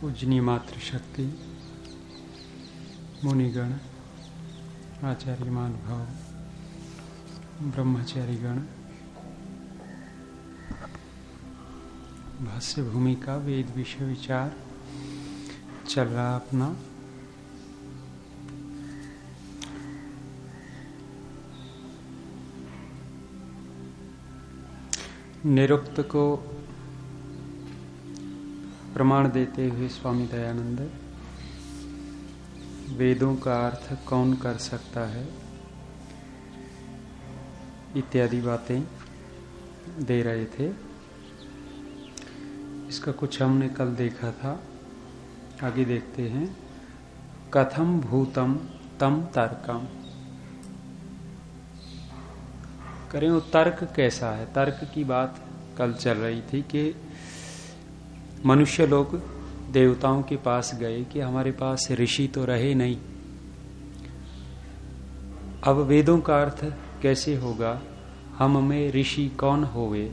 पूजनीय मातृशक्ति, मुनिगण, आचार्य महानुभाव, ब्रह्मचारीगण, भाष्य भूमिका वेद विषय विचार चल रहा अपना। निरुक्त को प्रमाण देते हुए स्वामी दयानंद वेदों का अर्थ कौन कर सकता है इत्यादि बातें दे रहे थे। इसका कुछ हमने कल देखा था, आगे देखते हैं। कथम भूतम तम तर्कम, करें वो तर्क कैसा है। तर्क की बात कल चल रही थी कि मनुष्य लोग देवताओं के पास गए कि हमारे पास ऋषि तो रहे नहीं, अब वेदों का अर्थ कैसे होगा, हम में ऋषि कौन होवे।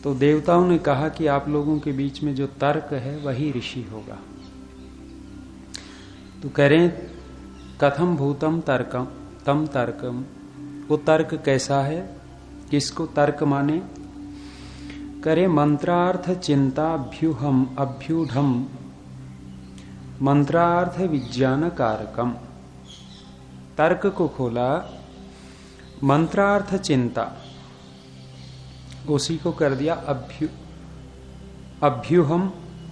तो देवताओं ने कहा कि आप लोगों के बीच में जो तर्क है वही ऋषि होगा। तो कह रहे कथम भूतम तर्कम तम तर्कम, वो तर्क कैसा है, किसको तर्क माने। करे मंत्रार्थ चिंता अभ्यूढ़ मंत्रार्थ विज्ञान कारकम। तर्क को खोला, मंत्रार्थ चिंता उसी को कर दिया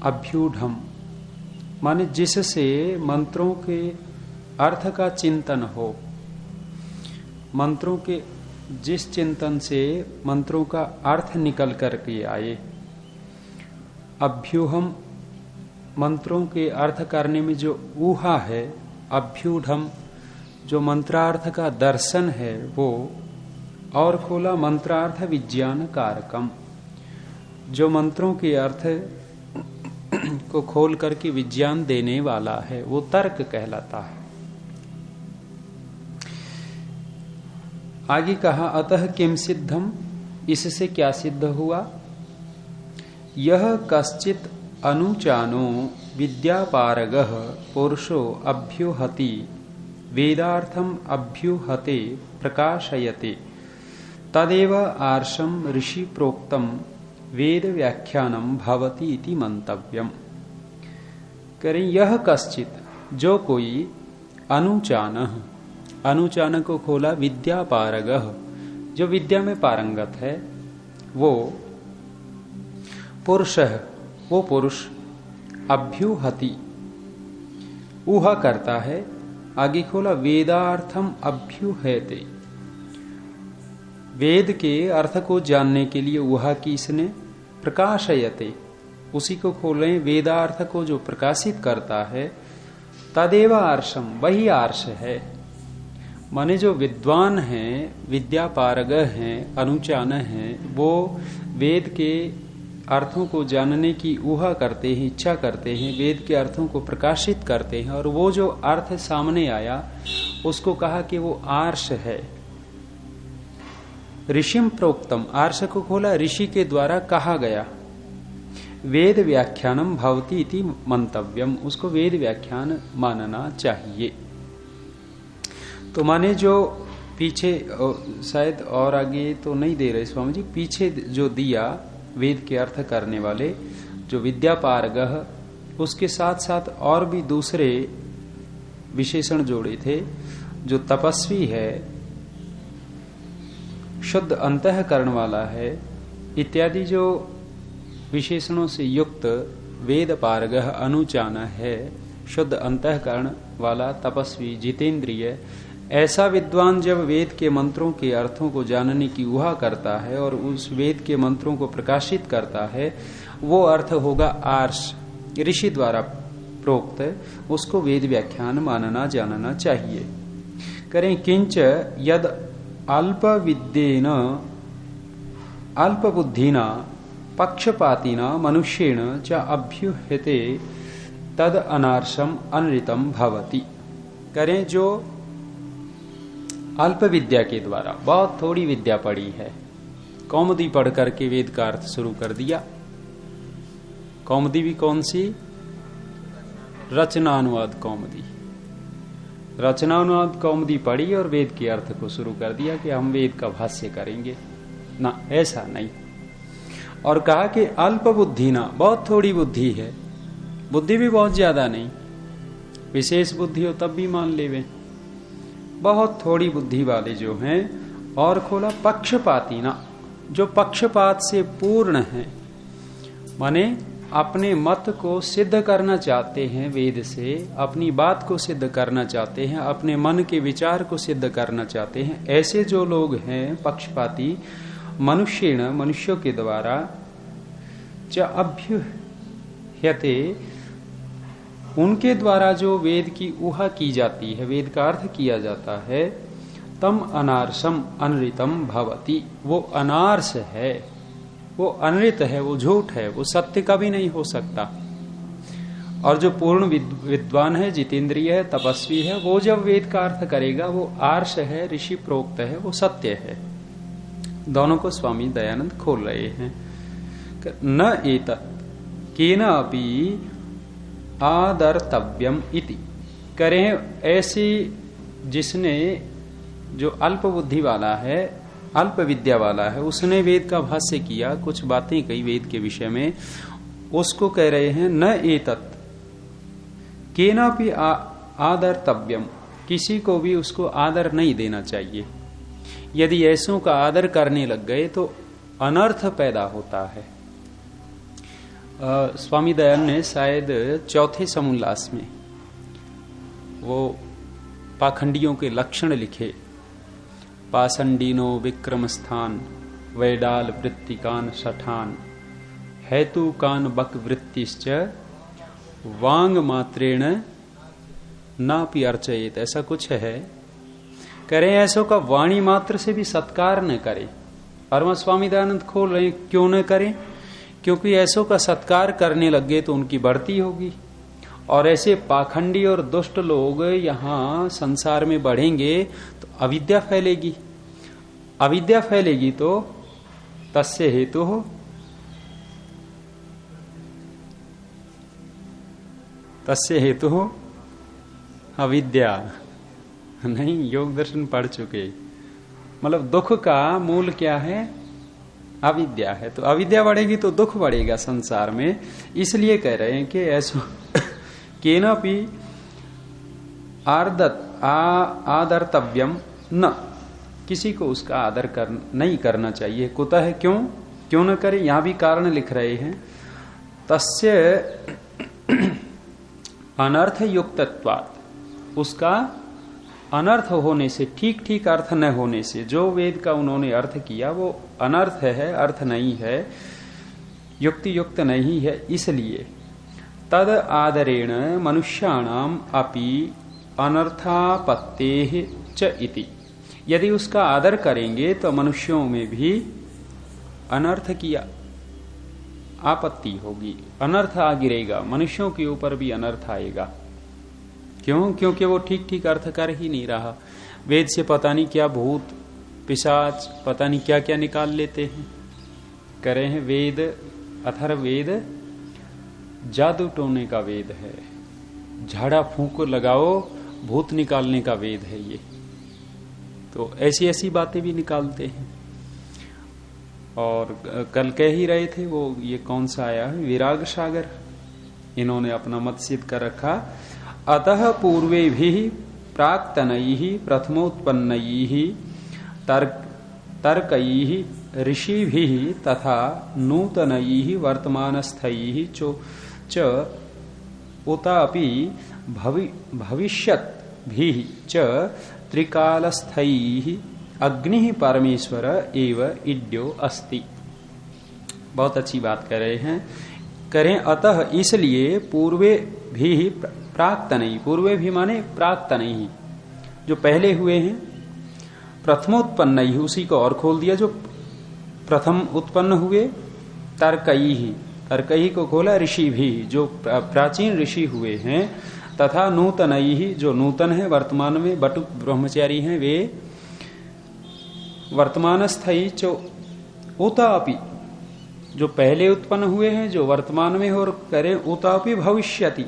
अभ्यूढ़, माने जिससे मंत्रों के अर्थ का चिंतन हो, मंत्रों के जिस चिंतन से मंत्रों का अर्थ निकल करके आए। अभ्यूहम मंत्रों के अर्थ करने में जो ऊहा है, अभ्यूढ़ जो मंत्रार्थ का दर्शन है वो, और खोला मंत्रार्थ विज्ञान कारकम, जो मंत्रों के अर्थ को खोल करके विज्ञान देने वाला है, वो तर्क कहलाता है। आगे कहा अतः किम सिद्धम, इससे क्या सिद्ध हुआ। यह कश्चित अनुचानो विद्यापारगः पुरुषो अभ्युहति वेदार्थम अभ्युहते प्रकाशयते तदेव आर्षम ऋषि प्रोक्तम वेद व्याख्यानम भवति इति मंतव्यम। करें यह कश्चित, जो कोई, अनुचानः, अनुचान को खोला विद्यापारगः, जो विद्या में पारंगत है, वो पुरुष है, वो पुरुष अभ्युहति ऊहा करता है। आगे खोला वेदार्थम अभ्युहते, वेद के अर्थ को जानने के लिए ऊहा की इसने प्रकाशयते, उसी को खोलें वेदार्थ को जो प्रकाशित करता है। तदेव आर्षम, वही आर्ष है, माने जो विद्वान हैं, विद्यापारग हैं, अनुचान हैं, वो वेद के अर्थों को जानने की ऊहा करते हैं, इच्छा करते हैं, वेद के अर्थों को प्रकाशित करते हैं, और वो जो अर्थ सामने आया उसको कहा कि वो आर्ष है। ऋषिम प्रोक्तम, आर्ष को खोला ऋषि के द्वारा कहा गया। वेद व्याख्यानम भवति इति मंतव्यम, उसको वेद व्याख्यान मानना चाहिए। तो माने जो पीछे शायद और आगे तो नहीं दे रहे स्वामी जी, पीछे जो दिया वेद के अर्थ करने वाले जो विद्यापारगः, उसके साथ साथ और भी दूसरे विशेषण जोड़े थे। जो तपस्वी है, शुद्ध अंतःकरण वाला है, इत्यादि जो विशेषणों से युक्त वेद पारगः अनुचान है, शुद्ध अंतःकरण वाला तपस्वी जितेंद्रिय, ऐसा विद्वान जब वेद के मंत्रों के अर्थों को जानने की ऊहा करता है और उस वेद के मंत्रों को प्रकाशित करता है, वो अर्थ होगा आर्ष, ऋषि द्वारा प्रोक्त, उसको वेद व्याख्यान मानना जानना चाहिए। करें किंच यद अल्प विद्येन अल्प बुद्धिना पक्षपातिना मनुष्येण च अभ्युह्यते तद अनार्षम अनृतम भवति। करें जो अल्प विद्या के द्वारा, बहुत थोड़ी विद्या पढ़ी है, कौमुदी पढ़ करके वेद का अर्थ शुरू कर दिया। कौमुदी भी कौन सी? रचनानुवाद कौमुदी। रचनानुवाद कौमुदी पढ़ी और वेद के अर्थ को शुरू कर दिया कि हम वेद का भाष्य करेंगे ना, ऐसा नहीं। और कहा कि अल्प बुद्धि ना, बहुत थोड़ी बुद्धि है, बुद्धि भी बहुत ज्यादा नहीं, विशेष बुद्धि हो तब भी मान लेवे, बहुत थोड़ी बुद्धि वाले जो हैं। और खोला पक्षपाती ना, जो पक्षपात से पूर्ण है, माने अपने मत को सिद्ध करना चाहते हैं वेद से, अपनी बात को सिद्ध करना चाहते हैं, अपने मन के विचार को सिद्ध करना चाहते हैं, ऐसे जो लोग हैं पक्षपाती, मनुष्येण मनुष्यों के द्वारा च अभ्युह्यते, उनके द्वारा जो वेद की ऊहा की जाती है, वेद का अर्थ किया जाता है, तम अनार्षम अनृतम भवति, वो अनार्ष है, वो अनृत है, वो झूठ है, वो सत्य कभी नहीं हो सकता। और जो पूर्ण विद्वान है, जितेंद्रिय है, तपस्वी है, वो जब वेद का अर्थ करेगा वो आर्ष है, ऋषि प्रोक्त है, वो सत्य है। दोनों को स्वामी दयानंद खोल रहे हैं। न एतत् केनापि आदर्तव्यम इति, करें ऐसी जिसने, जो अल्प बुद्धि वाला है, अल्प विद्या वाला है, उसने वेद का भाष्य किया, कुछ बातें कही वेद के विषय में, उसको कह रहे हैं न एतत् केनापि आदर्तव्यम, किसी को भी उसको आदर नहीं देना चाहिए। यदि ऐसों का आदर करने लग गए तो अनर्थ पैदा होता है। स्वामी दयानंद ने शायद चौथे समोल्लास में वो पाखंडियों के लक्षण लिखे, पाषंडीनो विक्रम स्थान वैडाल वृत्तिकान सठान हेतु कान बक वृत्तिश्च वांग मात्रेण नापि अर्चयेत, ऐसा कुछ है। करें ऐसों का वाणी मात्र से भी सत्कार न करे। परम स्वामी दयानंद खोल रहे हैं, क्यों न करें? क्योंकि ऐसों का सत्कार करने लगे तो उनकी बढ़ती होगी, और ऐसे पाखंडी और दुष्ट लोग यहाँ संसार में बढ़ेंगे तो अविद्या फैलेगी, अविद्या फैलेगी तो तस्य हेतु हो, तस्य हेतु हो अविद्या। नहीं, योग दर्शन पढ़ चुके, मतलब दुख का मूल क्या है? अविद्या है। तो अविद्या बढ़ेगी तो दुख बढ़ेगा संसार में। इसलिए कह रहे हैं कि ऐसो केनापि आदर्तव्यम न, किसी को उसका आदर नहीं करना चाहिए। कुतः, क्यों न करे? यहां भी कारण लिख रहे हैं, तस्य अनर्थ युक्तत्वात्, उसका अनर्थ होने से, ठीक ठीक अर्थ न होने से, जो वेद का उन्होंने अर्थ किया वो अनर्थ है, अर्थ नहीं है, युक्ति युक्त नहीं है। इसलिए तद आदरेण मनुष्याणाम अपि अनर्थापत्तेः च इति, यदि उसका आदर करेंगे तो मनुष्यों में भी अनर्थ की आपत्ति होगी, अनर्थ आ गिरेगा, मनुष्यों के ऊपर भी अनर्थ आएगा। क्यों? क्योंकि वो ठीक ठीक अर्थ कर ही नहीं रहा। वेद से पता नहीं क्या भूत पिशाच पता नहीं क्या क्या निकाल लेते हैं। करे हैं वेद, अथर्ववेद जादू टोने का वेद है, झाड़ा फूंक लगाओ भूत निकालने का वेद है ये। तो ऐसी ऐसी बातें भी निकालते हैं। और कल कह ही रहे थे वो, ये कौन सा आया है, विराग सागर, इन्होंने अपना मत सिद्ध कर रखा। अतः पूर्वे भी प्राक्तनैः प्रथमोत्पन्नैः तर्कैः ऋषिभिः तथा नूतनैः वर्तमानस्थैः च उतापि भविष्यद्भिः च त्रिकालस्थैः अग्निः परमेश्वर एव इड्यो अस्ति। बहुत अच्छी बात कर रहे हैं। करें अतः, इसलिए पूर्वे भी प्राक्तनैः, पूर्वे भी माने प्राक्तनैः, जो पहले हुए हैं, प्रथमोत्पन्न ही, उसी को और खोल दिया जो प्रथम उत्पन्न हुए, तर्कई ही, तर्कई को खोला ऋषि भी, जो प्राचीन ऋषि हुए हैं, तथा नूतनई ही, जो नूतन है वर्तमान में बटु ब्रह्मचारी हैं, वे वर्तमान स्थायी चो उतापि, जो पहले उत्पन्न हुए हैं, जो वर्तमान में और करें, उतापि भविष्यति,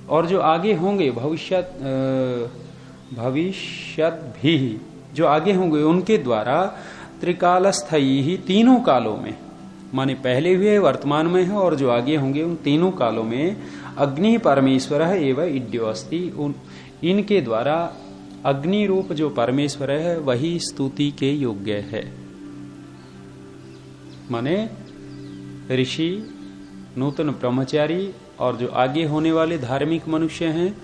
और जो आगे होंगे, भविष्यत भी, जो आगे होंगे उनके द्वारा त्रिकाल स्थायी ही, तीनों कालों में, माने पहले हुए वर्तमान में है और जो आगे होंगे उन तीनों कालों में अग्नि परमेश्वर एवं इड्यो अस्ति, इनके द्वारा अग्नि रूप जो परमेश्वर है वही स्तुति के योग्य है। माने ऋषि, नूतन ब्रह्मचारी और जो आगे होने वाले धार्मिक मनुष्य हैं,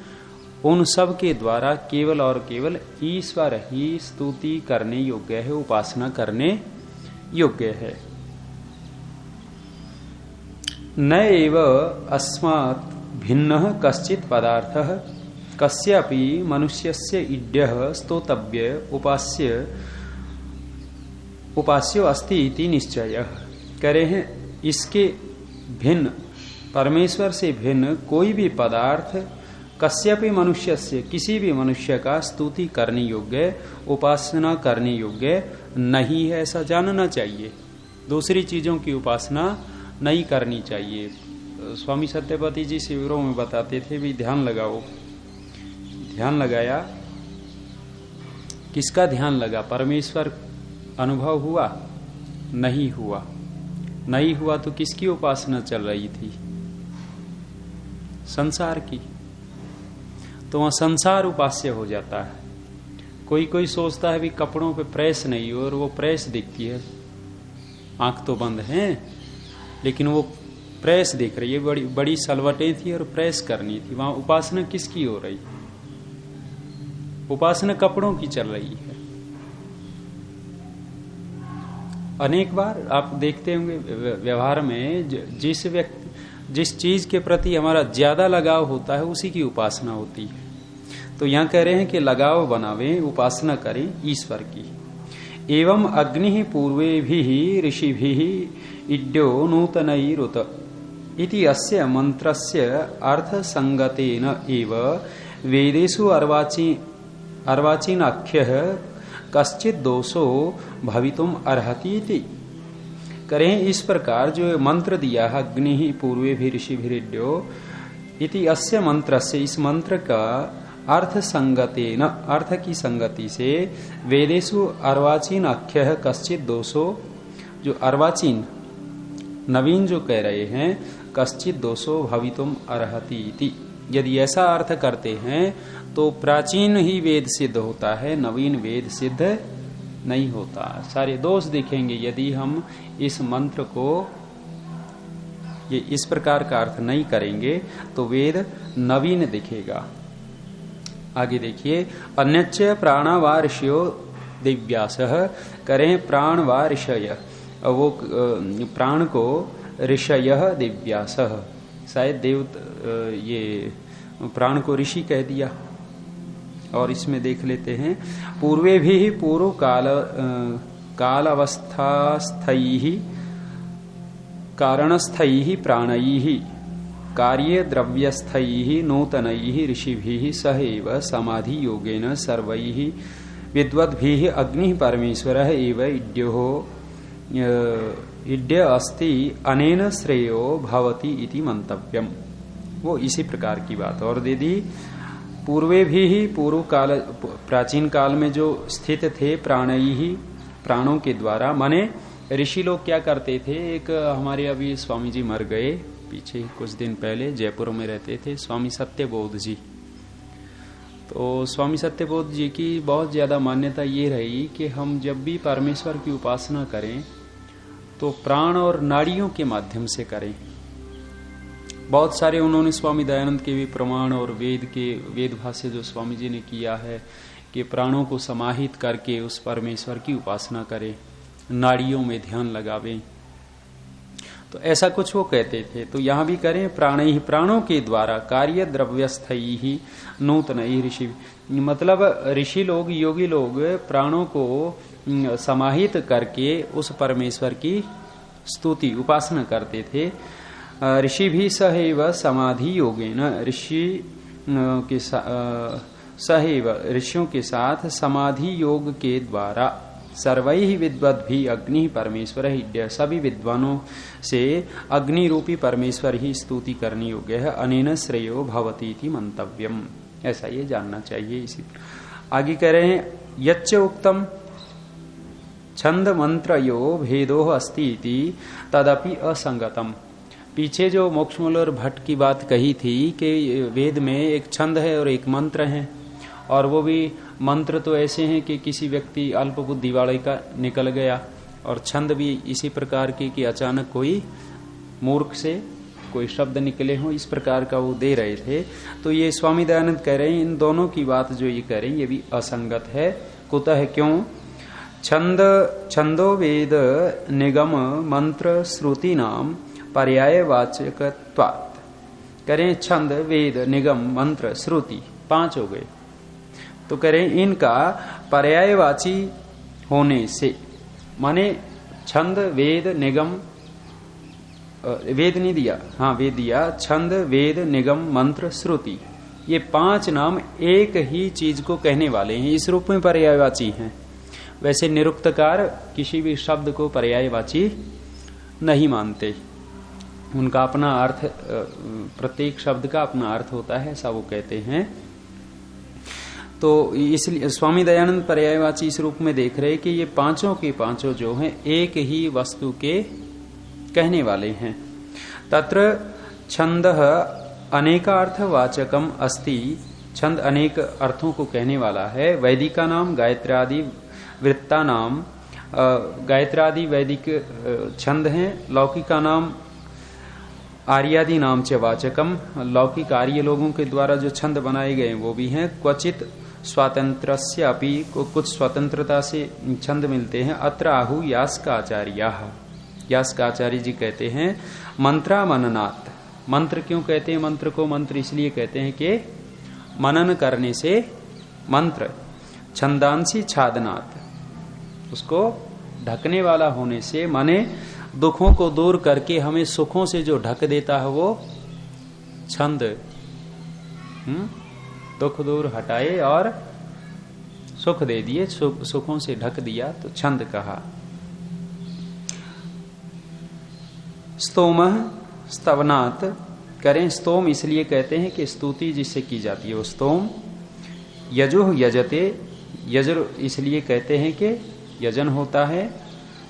उन सब के द्वारा केवल और केवल ईश्वर ही स्तुति करने योग्य है, उपासना करने योग्य है। न एव अस्मात् भिन्नः कश्चित् पदार्थः कस्यापि मनुष्यस्य इड्यः स्तोतव्य उपास्यो अस्ति इति निश्चयः। कह रहे हैं इसके भिन्न, परमेश्वर से भिन्न कोई भी पदार्थ कस्यापि मनुष्य से, किसी भी मनुष्य का स्तुति करने योग्य, उपासना करने योग्य नहीं है, ऐसा जानना चाहिए। दूसरी चीजों की उपासना नहीं करनी चाहिए। स्वामी सत्यपति जी शिविरों में बताते थे भी ध्यान लगाओ, ध्यान लगाया, किसका ध्यान लगा? परमेश्वर अनुभव हुआ? नहीं हुआ। नहीं हुआ तो किसकी उपासना चल रही थी? संसार की। तो वहां संसार उपास्य हो जाता है। कोई कोई सोचता है भी कपड़ों पे प्रेस नहीं हो, और वो प्रेस दिखती है, आंख तो बंद है लेकिन वो प्रेस दिख रही है, बड़ी बड़ी सलवटें थी और प्रेस करनी थी। वहां उपासना किसकी हो रही? उपासना कपड़ों की चल रही है। अनेक बार आप देखते होंगे व्यवहार में, जिस व्यक्ति, जिस चीज के प्रति हमारा ज्यादा लगाव होता है उसी की उपासना होती है। तो यहां कह रहे हैं कि लगाव बनावे, उपासना करें ईश्वर की। एवं अग्नि पूर्वे भी ऋषि भी इड्यो नूतनैरुत इति अस्य मंत्रस्य अर्थ संगतेन एव वेदेषु अर्वाचीनाख्यः कश्चित् दोषो भवितुम अर्हति इति। करें इस प्रकार जो मंत्र दिया है, अग्नि ही पूर्वे भी ऋषि भिड्यो इति अस्य मंत्र से, इस मंत्र का अर्थ संगतेन, अर्थ की संगति से, वेदेषु अर्वाचीन अख्यः कश्चित् दोषो, जो अर्वाचीन नवीन जो कह रहे हैं, कश्चित् दोषो भवितुम अर्हति इति, यदि ऐसा अर्थ करते हैं तो प्राचीन ही वेद सिद्ध होता है, नवीन वेद सिद्ध नहीं होता। सारे दोष दिखेंगे यदि हम इस मंत्र को ये इस प्रकार का अर्थ नहीं करेंगे तो वेद नवीन दिखेगा। आगे देखिए, अन्यच्च प्राणा वा ऋषयो दिव्यासः, करें प्राण वा ऋषय, वो प्राण को ऋषय दिव्यासः, शायद देव ये प्राण को ऋषि कह दिया। और इसमें देख लेते हैं, पूर्वे भी पूर्व काल अवस्थास्थयी कारणस्थयी प्राणयी कार्य द्रव्यस्थयी नूतनैः ऋषिभिः सहैव समाधि योगेन सर्वैः विद्वद्भिः अग्निः परमेश्वरः एव इड्य अस्ति अनेन श्रेयो भवति इति मंतव्यम। वो इसी प्रकार की बात और दे दी। पूर्वे भी पूर्व काल, प्राचीन काल में जो स्थित थे प्राणयी, प्राणों के द्वारा, माने ऋषि लोग क्या करते थे। एक हमारे अभी स्वामी जी मर गए पीछे कुछ दिन पहले, जयपुर में रहते थे स्वामी सत्यबोध जी। तो स्वामी सत्यबोध जी की बहुत ज्यादा मान्यता ये रही कि हम जब भी परमेश्वर की उपासना करें तो प्राण और नाड़ियों के माध्यम से करें। बहुत सारे उन्होंने स्वामी दयानंद के भी प्रमाण और वेद भाष्य जो स्वामी जी ने किया है कि प्राणों को समाहित करके उस परमेश्वर की उपासना करें, नाड़ियों में ध्यान लगावें। तो ऐसा कुछ वो कहते थे। तो यहां भी करें प्राण ही, प्राणों के द्वारा कार्य द्रव्यस्थ ही नूतन ही ऋषि, मतलब ऋषि लोग, योगी लोग प्राणों को समाहित करके उस परमेश्वर की स्तुति उपासना करते थे। ऋषि भी सहैव समाधि योगेन, ऋषि के सहैव ऋषियों के साथ समाधि योग के द्वारा सर्वैः विद्वद् भी अग्नि परमेश्वर ही, सभी विद्वानों से अग्नि रूपी परमेश्वर ही स्तुति करनी योग्य है। अनेन श्रेयो भवती थी मंतव्यम, ऐसा ये जानना चाहिए। इसी आगे कह रहे हैं यच्च उक्तम छंद मंत्र यो भेदो अस्ति इति तदपि असंगतम। पीछे जो मोक्षमूल और भट्ट की बात कही थी कि वेद में एक छंद है और एक मंत्र है, और वो भी मंत्र तो ऐसे हैं कि किसी व्यक्ति अल्प बुद्धि वाले का निकल गया, और छंद भी इसी प्रकार की कि अचानक कोई मूर्ख से कोई शब्द निकले हो, इस प्रकार का वो दे रहे थे। तो ये स्वामी दयानंद कह रहे हैं इन दोनों की बात जो ये कह रहे हैं ये भी असंगत है। कुतः क्यों? छंदो वेद निगम मंत्र श्रुति नाम पर्यायवाचकत्वात्। करें छंद वेद निगम मंत्र श्रुति 5 हो गए, तो करें इनका पर्यायवाची होने से, माने छंद वेद निगम, वेद नहीं दिया, हाँ वेद दिया, छंद वेद निगम मंत्र श्रुति, ये 5 नाम एक ही चीज को कहने वाले हैं, इस रूप में पर्यायवाची हैं। वैसे निरुक्तकार किसी भी शब्द को पर्यायवाची नहीं मानते, उनका अपना अर्थ, प्रत्येक शब्द का अपना अर्थ होता है, ऐसा वो कहते हैं। तो इसलिए स्वामी दयानंद पर्यायवाची इस रूप में देख रहे कि ये पांचों के पांचों जो हैं एक ही वस्तु के कहने वाले हैं। तत्र छंदः अनेकार्थवाचकम अस्ति, छंद अनेक अर्थों को कहने वाला है। वैदिका नाम गायत्रादि वृत्ता नाम, गायत्रादि वैदिक छंद हैं। लौकिका नाम आर्यादि नाम च वाचकम, लौकिक आर्य लोगों के द्वारा जो छंद बनाए गए वो भी हैं। क्वचित स्वातंत्रस्य अपि, को कुछ स्वतंत्रता से छंद मिलते हैं। अत्र आहु यास्काचार्याः, यास्काचार्य जी कहते हैं मंत्रा मननात्। मंत्र क्यों कहते हैं मंत्र को? मंत्र इसलिए कहते हैं कि मनन करने से मंत्र, छंदांसी छादनात्, उसको ढकने वाला होने से, माने दुखों को दूर करके हमें सुखों से जो ढक देता है वो छंद, दुख दूर हटाए और सुख दे दिए, सुखों से ढक दिया तो छंद कहा। स्तोम स्तवनात्, करें स्तोम इसलिए कहते हैं कि स्तुति जिससे की जाती है वो स्तोम। यजुः यजते, यजुर इसलिए कहते हैं कि यजन होता है।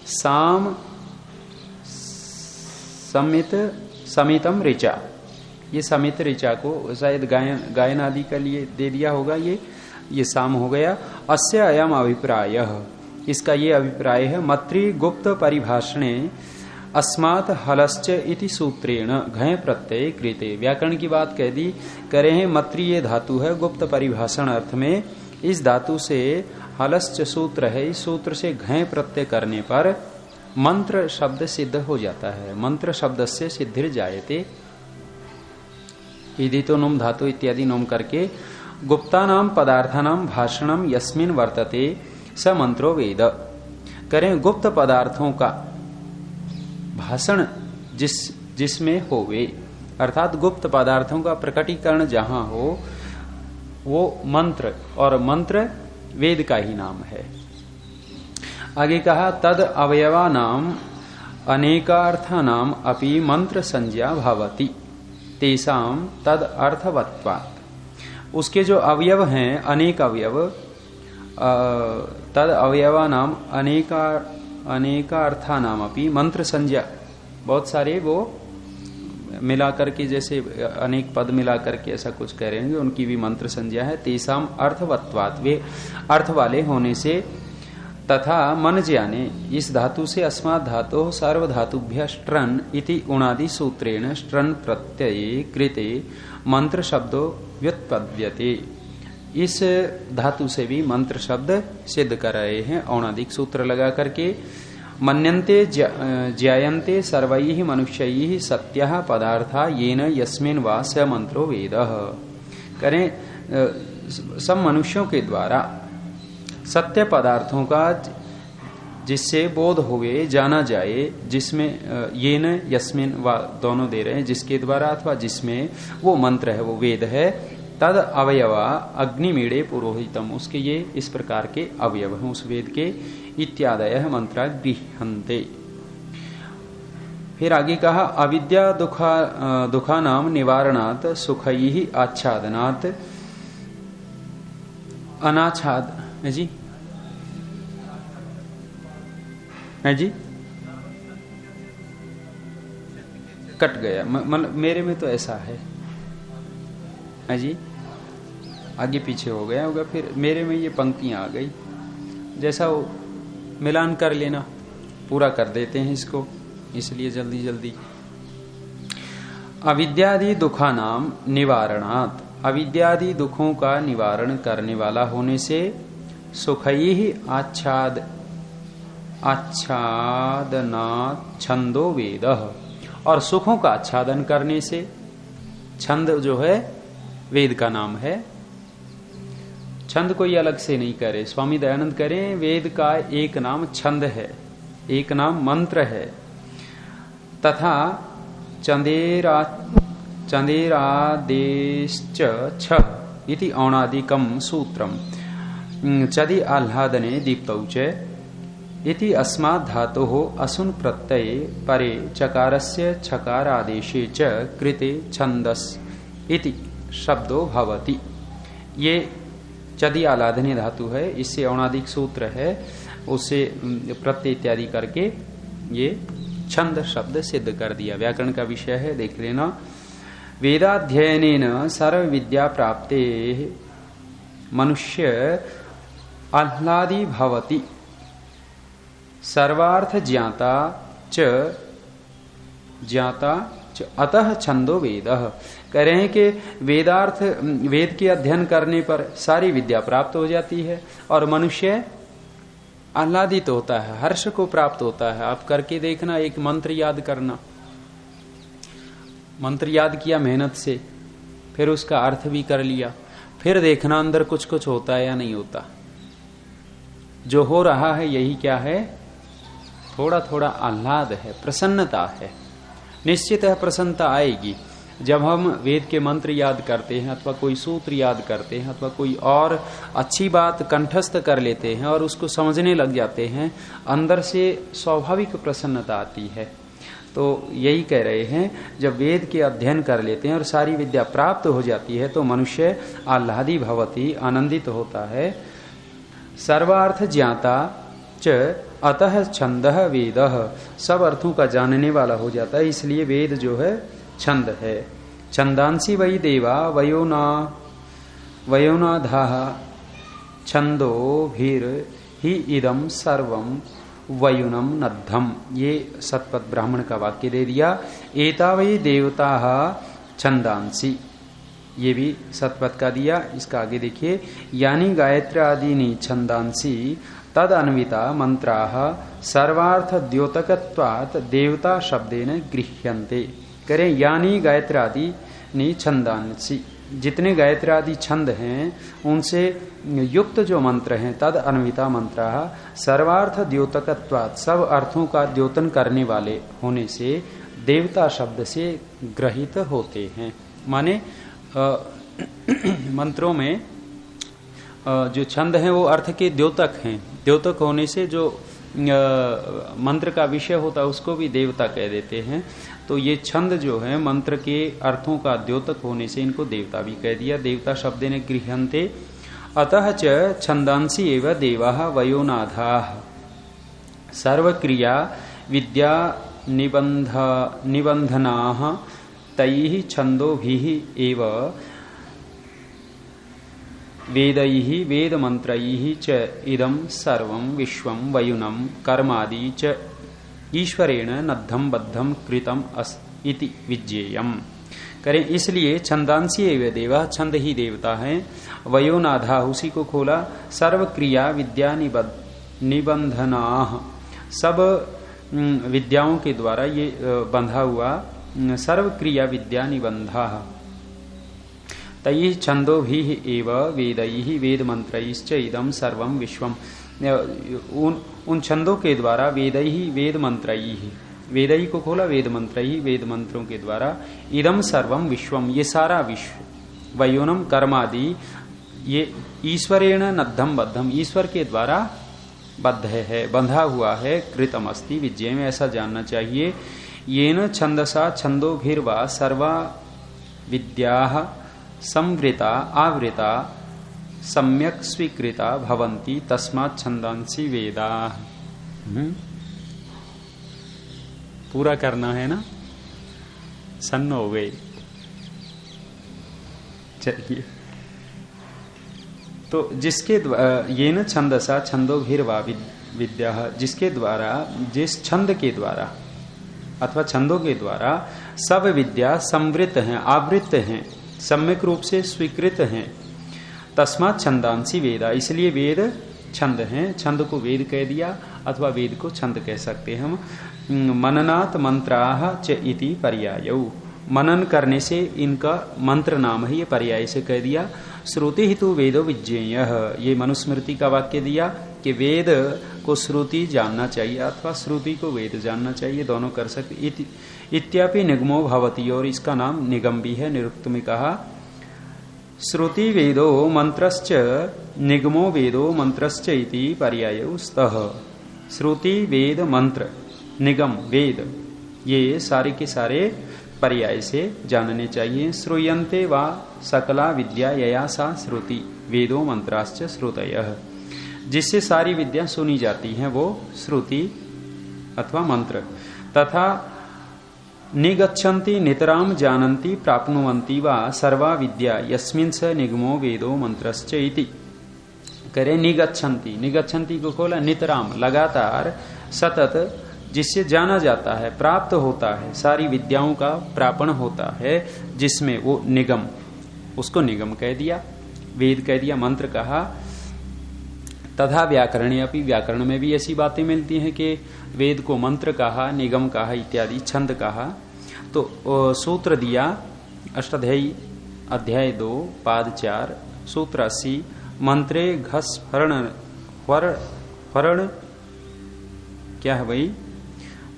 साम समितम ऋचा, ये समित ऋचा को शायद गायन आदि के लिए दे दिया होगा, ये साम हो गया। अस्य अयम अभिप्राय, इसका ये अभिप्राय है। मत्री गुप्त परिभाषणे अस्मात् हलश्च इति सूत्रेण घय प्रत्यय कृते, व्याकरण की बात कह दी। करे हैं मत्री ये धातु है, गुप्त परिभाषण अर्थ में इस धातु से हलश्च सूत्र है, इस सूत्र से घय प्रत्यय करने पर मंत्र शब्द सिद्ध हो जाता है। मंत्र शब्द से सिद्धिर जायते, इदितो नुम धातु इत्यादि नुम करके गुप्ता नाम पदार्थानाम भाषणम यस्मिन वर्तते स मंत्रो वेद। करें गुप्त पदार्थों का भाषण जिसमें होवे, अर्थात गुप्त पदार्थों का प्रकटीकरण जहां हो वो मंत्र, और मंत्र वेद का ही नाम है। आगे कहा तद अवयवा नाम अनेकार्था नाम अपि मंत्र संज्ञा भवति तेषाम तद अर्थवत्वात्। उसके जो अवयव हैं, अनेक अवयव, तद अवयवा नाम अनेकार्था नाम अपि मंत्र संज्ञा, बहुत सारे वो मिला करके, जैसे अनेक पद मिला करके ऐसा कुछ कह रहे हैं, उनकी भी मंत्र संज्ञा है। तेषाम अर्थवत्वात्, वे अर्थ वाले होने से। तथा मन ज्ञाने, इस धातु से अस्मात् धातु सर्व धातुभ्य स्ट्रन इति उणादि सूत्रेण स्ट्रन प्रत्यये कृते मंत्र शब्दो व्युत्पद्यते, इस धातु से भी मंत्र शब्द सिद्ध कर रहे हैं औणादिक सूत्र लगा करके। मन्यन्ते ज्यायन्ते सर्वैः मनुष्यैः सत्यः पदार्था येन यस्मिन् वा स मंत्रो वेदः। करें सब मनुष्यों के द्वारा सत्य पदार्थों का जिससे बोध हुए जाना जाए, जिसमें ये न यस्मिन व दोनों दे रहे हैं, जिसके द्वारा अथवा जिसमें वो मंत्र है, वो वेद है। तद अवयवा अग्निमीड़े पुरोहितम, उसके ये इस प्रकार के अवयव हैं उस वेद के। इत्यादय मंत्रा गृह्यन्ते। फिर आगे कहा अविद्या दुखा नाम निवारणात् सुखैः आच्छादनात् अनाच्छाद जी है जी कट गया, मतलब मेरे में तो ऐसा है जी, आगे पीछे हो गया होगा, फिर मेरे में ये पंक्तियां आ गई। जैसा वो मिलान कर लेना, पूरा कर देते हैं इसको, इसलिए जल्दी जल्दी। अविद्यादि दुखा नाम निवारणात्, अविद्यादि दुखों का निवारण करने वाला होने से सुखैः आच्छादनात् छंदो वेदः, और सुखों का आच्छादन करने से, छंद जो है वेद का नाम है। छंद कोई अलग से नहीं करे, स्वामी दयानंद करें वेद का एक नाम छंद है, एक नाम मंत्र है। तथा चंदेरादेश्च छः इति औणादिकम सूत्रम चदि आह्लादने दीप्तौ च इति अस्मात् धातोः असुन प्रत्यये परे चकारस्य छकारादेशे च कृते छंदस् इति शब्दो भवति। ये चदि आह्लादने धातु है, इससे औणादिक सूत्र है, उससे प्रत्यय इत्यादि करके ये छंद शब्द सिद्ध कर दिया। व्याकरण का विषय है, देख लेना। वेदाध्ययनेन सर्व विद्या प्राप्ते मनुष्य आह्लादी भवति सर्वार्थ ज्ञाता च अतः छंदो वेदः। कह रहे हैं कि वेद के अध्ययन करने पर सारी विद्या प्राप्त हो जाती है और मनुष्य आह्लादित होता है, हर्ष को प्राप्त होता है। आप करके देखना, एक मंत्र याद करना, मंत्र याद किया मेहनत से, फिर उसका अर्थ भी कर लिया, फिर देखना अंदर कुछ कुछ होता है या नहीं होता। जो हो रहा है यही क्या है, थोड़ा थोड़ा आह्लाद है, प्रसन्नता है। निश्चित है प्रसन्नता आएगी जब हम वेद के मंत्र याद करते हैं, अथवा कोई सूत्र याद करते हैं, अथवा कोई और अच्छी बात कंठस्थ कर लेते हैं और उसको समझने लग जाते हैं, अंदर से स्वाभाविक प्रसन्नता आती है। तो यही कह रहे हैं, जब वेद के अध्ययन कर लेते हैं और सारी विद्या प्राप्त हो जाती है तो मनुष्य आह्लादी भवति, आनंदित होता है। सर्वार्थ ज्ञाता च अतः छंदः वेदः, सब अर्थों का जानने वाला हो जाता है, इसलिए वेद जो है छंद है। छंदांसी वही देवा वयोनाधाः छंदो भीर ही इदम सर्वम वयुनम नद्धम। ये सतपथ ब्राह्मण का वाक्य दे दिया। एता वही देवता छंदांसी, ये भी सतपथ का दिया। इसका आगे देखिए, यानी गायत्री आदि छंदांसी तद अन्विता मंत्राः सर्वार्थ द्योतकत्वात् देवता शब्देन गृह्यन्ते। करें यानी गायत्री आदि छंदांसी, जितने गायत्री आदि छंद हैं उनसे युक्त जो मंत्र हैं, तद अन्विता मंत्राः सर्वार्थ द्योतकत्वात्, सब अर्थों का द्योतन करने वाले होने से देवता शब्द से ग्रहित होते हैं। माने मंत्रों में जो छंद हैं वो अर्थ के द्योतक हैं, द्योतक होने से जो मंत्र का विषय होता है उसको भी देवता कह देते हैं। तो ये छंद जो है मंत्र के अर्थों का द्योतक होने से इनको देवता भी कह दिया। देवता शब्द ने गृह्यन्ते। अतः च छंदांसी एव देवाः वयोनाधाः सर्वक्रिया विद्या निबंधनाः तैः छंदोभिः एव वेदैः वेद मंत्रैः च इदं सर्वं विश्वं वयुनं कर्मादि च ईश्वरेण नद्धम बद्धम कृतम अस इति विज्ञेयम्। करें इसलिए छंदांसी एवं देवा, छंद ही देवता है। वयोनाधा, उसी को खोला। सर्व क्रिया विद्या निबंधनाः, सब विद्याओं के द्वारा ये बंधा हुआ सर्व क्रिया विद्या निबंधा तई छंदो भी एव वेदई वेद मंत्रैश्च इदम सर्वम विश्वम। उन छंदों के द्वारा वेदई वेद मंत्रई, वेदई को खोला वेद मंत्रई, वेद मंत्रों के द्वारा इदम सर्वम विश्वम ये सारा विश्व, वयोनम कर्मादि ये ईश्वरेण नद्धम बद्धम ईश्वर के द्वारा बद्ध है, बंधा हुआ है, कृतम अस्ति विजय में ऐसा जानना चाहिए। येन छंदसा छंदोभिर्वा सर्वा विद्या संवृता आवृता सम्यक स्वीकृता भवन्ति तस्मात् छंदांसी वेदा। पूरा करना है ना, सन्न हो गए। चलिए, तो जिसके ये न छंदसा छंदोभिर्वा विद्या, जिसके द्वारा जिस छंद के द्वारा अथवा छंदों के द्वारा सब विद्या संवृत हैं, आवृत हैं, सम्यक रूप से स्वीकृत हैं। तस्मात् छंदांसी वेदा, इसलिए वेद छंद हैं। छंद को वेद कह दिया अथवा वेद को छंद कह सकते हैं हम। मननात् मंत्राः च इति पर्यायौ, मनन करने से इनका मंत्र नाम है, ये पर्याय से कह दिया। श्रुति हितु वेदो विज्ञेय, ये मनुस्मृति का वाक्य दिया कि वेद को श्रुति जानना चाहिए अथवा श्रुति को वेद जानना चाहिए, दोनों कर सकते। इत्यापि निगमो भवति, और इसका नाम निगम भी है, निरुक्त में कहा। श्रुति वेदो मंत्रश्च निगमो वेदो मंत्रश्च इति पर्यायो स्तः। श्रुति वेद मंत्र निगम वेद ये सारे के सारे पर्याय से जानने चाहिए। श्रूयन्ते वा सकला विद्या यया सा श्रुति वेदो मंत्राश्च श्रुतयः, जिससे सारी विद्या सुनी जाती हैं वो श्रुति अथवा मंत्र। तथा निगच्छन्ति नितराम जानन्ति प्राप्नुवन्ति वा सर्वा विद्या यस्मिन् स निगमो वेदो मंत्रश्च इति। करे निगच्छन्ति, निगच्छन्ति को खोला नितराम लगातार सतत, जिससे जाना जाता है, प्राप्त होता है, सारी विद्याओं का प्रापण होता है, जिसमें वो निगम, उसको निगम कह दिया, वेद कह दिया, मंत्र कहा। तथा व्याकरण, अपनी व्याकरण में भी ऐसी बातें मिलती हैं कि वेद को मंत्र कहा, निगम कहा इत्यादि, छंद कहा। तो सूत्र दिया अष्टाध्यायी अध्याय 2 पाद 4 सूत्र 80। मंत्रे घस फरण क्या है भाई?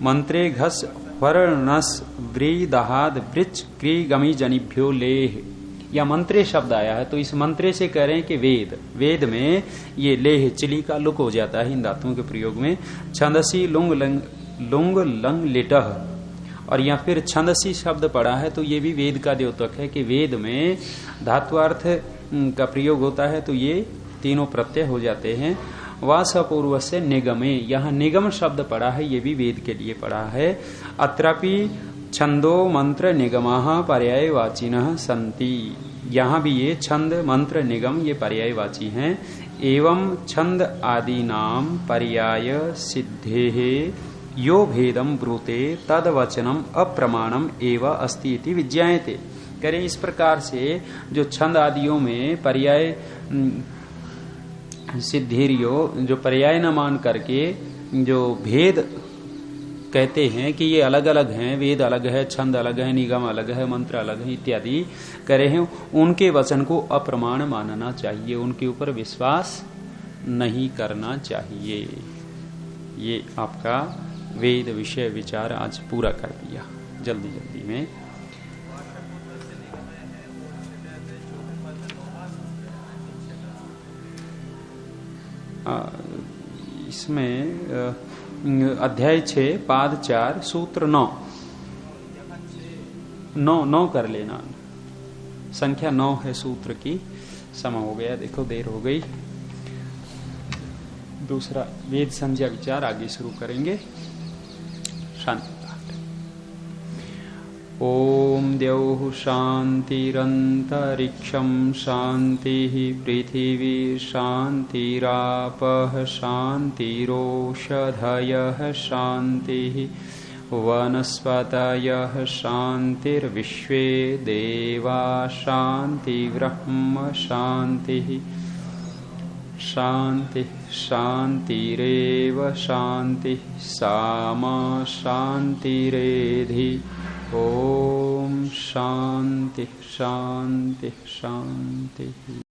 मंत्रे घस फरणस व्रीदहाद वृच क्री गमी जनिभ्यो लेह, या मंत्रे शब्द आया है, तो इस मंत्रे से कह रहे हैं कि वेद, वेद में ये लेह चिली का लुक हो जाता है इन धातुओं के प्रयोग में। छंदसी लुंग लंग लिटह, और या फिर छंदसी शब्द पड़ा है तो ये भी वेद का द्योतक है कि वेद में धात्वार्थ का प्रयोग होता है, तो ये तीनों प्रत्यय हो जाते हैं। वासपूर्व से निगमे, यहाँ निगम शब्द पड़ा है, ये भी वेद के लिए पड़ा है। अत्रापि छंदो मंत्र निगमाः पर्यायवाचिनः सन्ति, यहाँ भी ये छंद मंत्र निगम ये पर्यायवाची हैं। एवं छंद आदि नाम पर्याय सिद्धेः यो भेदम ब्रूते तद वचनम अप्रमाणम एव अस्ति इति विज्ञायते। करें इस प्रकार से जो छंद आदियों में पर्याय सिद्धिरियो, जो पर्याय न मान करके जो भेद कहते हैं कि ये अलग अलग हैं, वेद अलग है, छंद अलग है, निगम अलग है, मंत्र अलग है इत्यादि करे हैं, उनके वचन को अप्रमाण मानना चाहिए, उनके ऊपर विश्वास नहीं करना चाहिए। ये आपका वेद विषय विचार आज पूरा कर दिया जल्दी जल्दी में। इसमें अध्याय 6 पाद 4 सूत्र 9 कर लेना, संख्या 9 है सूत्र की। समय हो गया, देखो देर हो गई। दूसरा वेद संज्ञा विचार आगे शुरू करेंगे। शांति पाठ। ओम द्यौः शान्तिरन्तरिक्षं शान्तिः पृथिवी शान्तिरापः शान्तिरोषधयः शान्तिः वनस्पतयः शान्तिर्विश्वे देवा शान्तिर्ब्रह्म शान्तिः शान्तिः शान्तिरेव शान्तिः सामा शान्तिरेधि। ॐ शान्तिः शान्तिः शान्तिः।